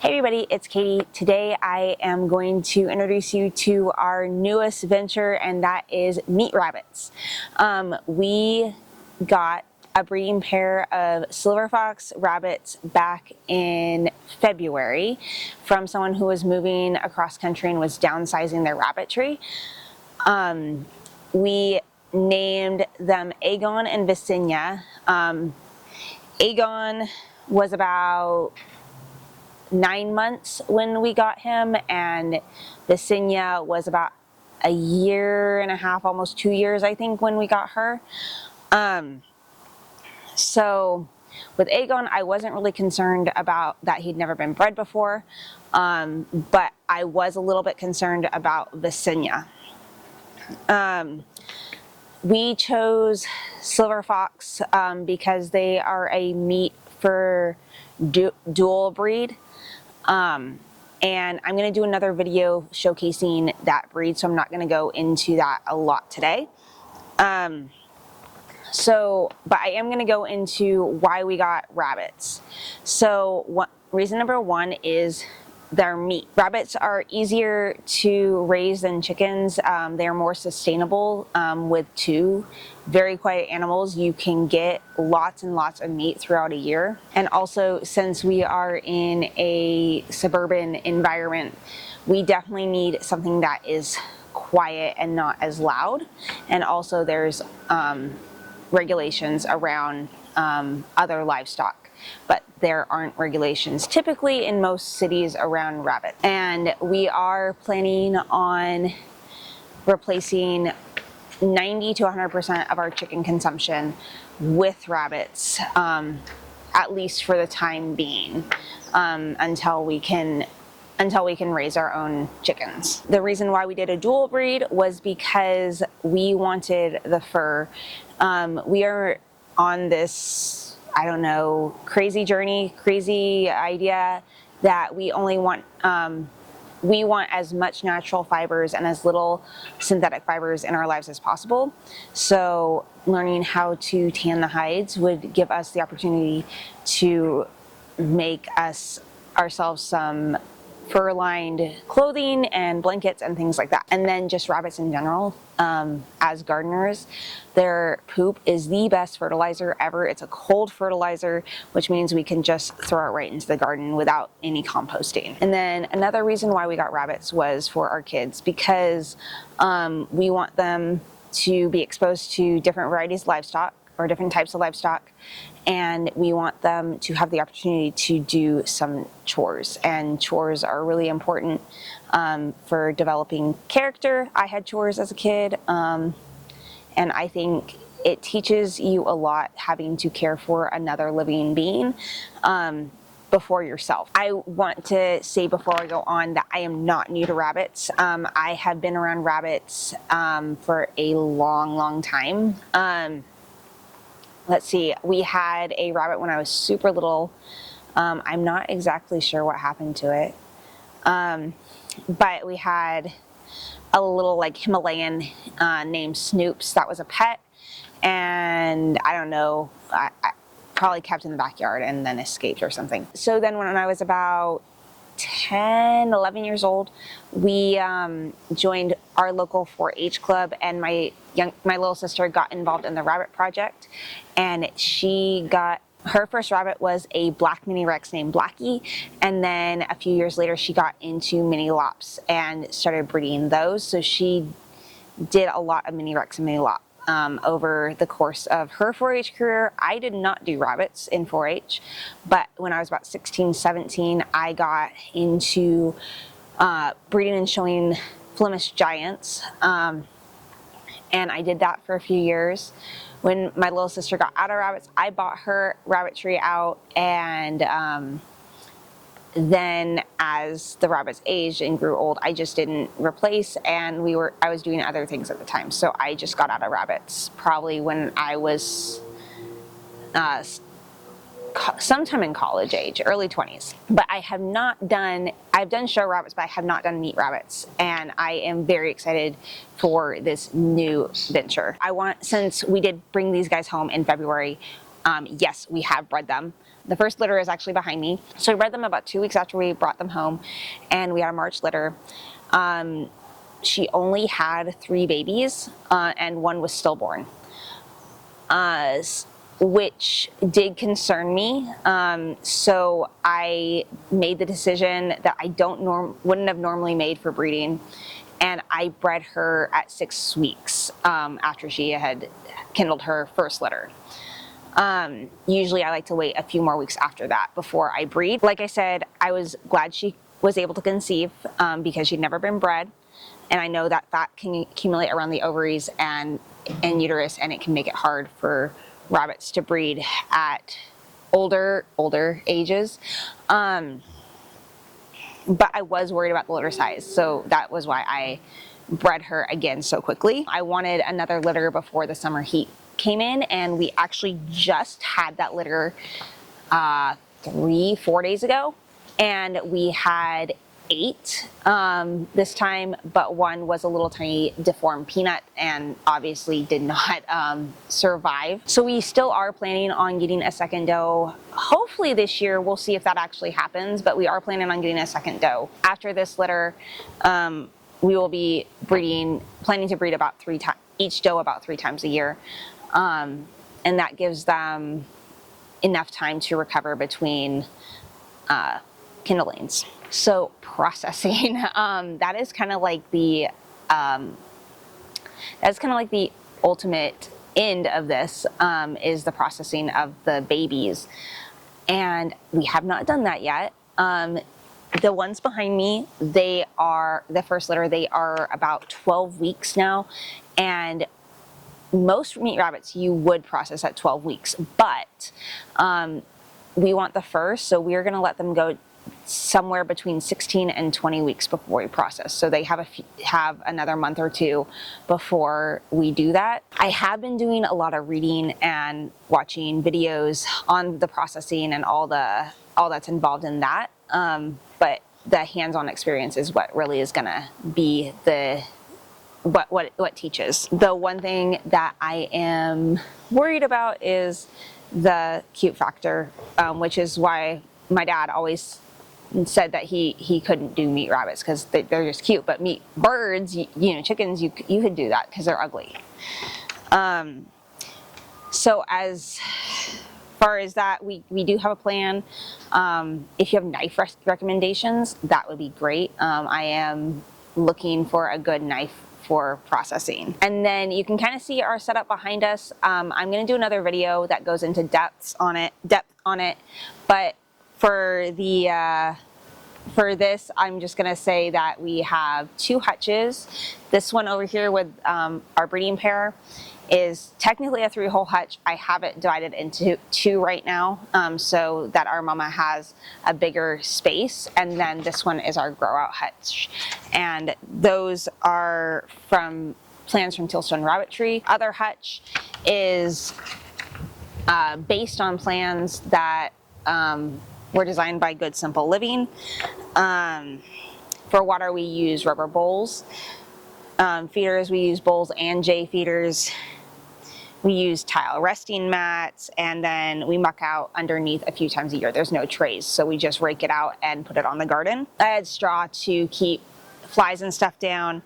Hey everybody, it's Katie. Today I am going to introduce you to our newest venture, and that is meat rabbits. We got a breeding pair of silver fox rabbits back in February from someone who was moving across country and was downsizing their rabbitry. We named them Aegon and Visenya. Aegon was about 9 months when we got him, and Visenya was about a year and a half, almost 2 years, I think, when we got her. So with Aegon, I wasn't really concerned about that he'd never been bred before, but I was a little bit concerned about Visenya. We chose silver fox because they are a meat for dual breed. And I'm going to do another video showcasing that breed, so I'm not going to go into that a lot today. But I am going to go into why we got rabbits. So reason number one is their meat. Rabbits are easier to raise than chickens. They're more sustainable. With two very quiet animals, you can get lots and lots of meat throughout a year. And also, since we are in a suburban environment, we definitely need something that is quiet and not as loud. And also there's regulations around other livestock, but there aren't regulations typically in most cities around rabbits. And we are planning on replacing 90 to 100% of our chicken consumption with rabbits, at least for the time being, until we can raise our own chickens. The reason why we did a dual breed was because we wanted the fur. We are on this, I don't know, crazy journey, crazy idea that we only want, we want as much natural fibers and as little synthetic fibers in our lives as possible. So learning how to tan the hides would give us the opportunity to make ourselves some fur-lined clothing and blankets and things like that. And then just rabbits in general, as gardeners, their poop is the best fertilizer ever. It's a cold fertilizer, which means we can just throw it right into the garden without any composting. And then another reason why we got rabbits was for our kids, because we want them to be exposed to different varieties of livestock, or different types of livestock, and we want them to have the opportunity to do some chores. And chores are really important for developing character. I had chores as a kid, and I think it teaches you a lot having to care for another living being before yourself. I want to say before I go on that I am not new to rabbits. I have been around rabbits for a long time. Let's see, we had a rabbit when I was super little. I'm not exactly sure what happened to it. But we had a little like Himalayan named Snoops that was a pet. And I don't know, I probably kept in the backyard and then escaped or something. So then when I was about 10, 11 years old, we joined our local 4-H club, and my little sister got involved in the rabbit project, and she got her first rabbit was a black mini Rex named Blackie, and then a few years later she got into mini Lops and started breeding those. So she did a lot of mini Rex and mini Lop over the course of her 4-H career. I did not do rabbits in 4-H, but when I was about 16, 17, I got into breeding and showing Flemish Giants, and I did that for a few years. When my little sister got out of rabbits, I bought her rabbitry out, and then as the rabbits aged and grew old, I just didn't replace, and I was doing other things at the time, so I just got out of rabbits probably when I was sometime in college age, early 20s. But I've done show rabbits, but I have not done meat rabbits, and I am very excited for this new venture. Since we did bring these guys home in February, yes, we have bred them. The first litter is actually behind me. So we bred them about 2 weeks after we brought them home, and we had a March litter. She only had 3 babies, and 1 was stillborn, which did concern me. So I made the decision that I wouldn't have normally made for breeding, and I bred her at 6 weeks after she had kindled her first litter. Usually I like to wait a few more weeks after that before I breed. Like I said, I was glad she was able to conceive because she'd never been bred, and I know that fat can accumulate around the ovaries and uterus, and it can make it hard for rabbits to breed at older ages. But I was worried about the litter size, so that was why I bred her again so quickly. I wanted another litter before the summer heat came in, and we actually just had that litter 3-4 days ago, and we had 8 this time, but 1 was a little tiny deformed peanut and obviously did not survive. So we still are planning on getting a second doe. Hopefully this year. We'll see if that actually happens, but we are planning on getting a second doe. After this litter, we will be planning to breed about 3 times, each doe about 3 times a year. And that gives them enough time to recover between kindlings. So processing, that is kind of like the ultimate end of this, is the processing of the babies, and we have not done that yet. The ones behind me, they are the first litter. They are about 12 weeks now, and most meat rabbits you would process at 12 weeks, but we want the first, so we're going to let them go somewhere between 16 and 20 weeks before we process. So they have another month or 2 before we do that. I have been doing a lot of reading and watching videos on the processing and all that's involved in that. But the hands-on experience is what really is gonna be what teaches. The one thing that I am worried about is the cute factor, which is why my dad always said that he couldn't do meat rabbits because they're just cute, but meat birds, chickens, you could do that because they're ugly. So as far as that, we do have a plan. If you have knife recommendations, that would be great. I am looking for a good knife for processing. And then you can kind of see our setup behind us. I'm going to do another video that goes into depth on it, but for this, I'm just going to say that we have 2 hutches. This one over here with our breeding pair is technically a 3-hole hutch. I have it divided into 2 right now, so that our mama has a bigger space. And then this one is our grow out hutch. And those are from plans from Tealstone Rabbitry. Other hutch is based on plans that were designed by Good Simple Living. For water, we use rubber bowls. Feeders, we use bowls and J feeders. We use tile resting mats, and then we muck out underneath a few times a year. There's no trays, so we just rake it out and put it on the garden. I had straw to keep flies and stuff down.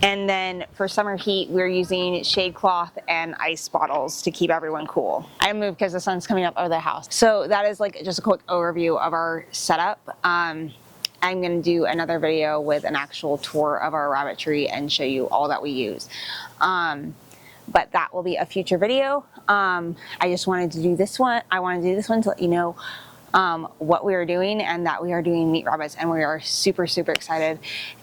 And then for summer heat, we're using shade cloth and ice bottles to keep everyone cool. I moved because the sun's coming up over the house. So that is like just a quick overview of our setup. I'm going to do another video with an actual tour of our rabbitry and show you all that we use. But that will be a future video. I just wanted to do this one. I wanted to do this one to let you know what we are doing, and that we are doing meat rabbits, and we are super, super excited.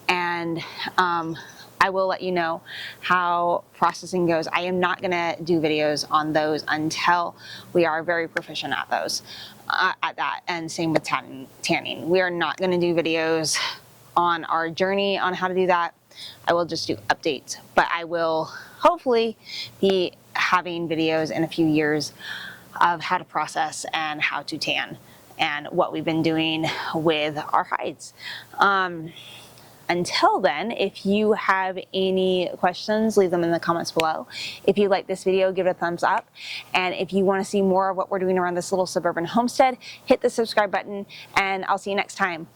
And I will let you know how processing goes. I am not gonna do videos on those until we are very proficient at those, at that, and same with tanning. We are not gonna do videos on our journey on how to do that. I will just do updates, but I will hopefully be having videos in a few years of how to process and how to tan and what we've been doing with our hides. until then, if you have any questions, leave them in the comments below. If you like this video, give it a thumbs up. And if you want to see more of what we're doing around this little suburban homestead, hit the subscribe button, and I'll see you next time.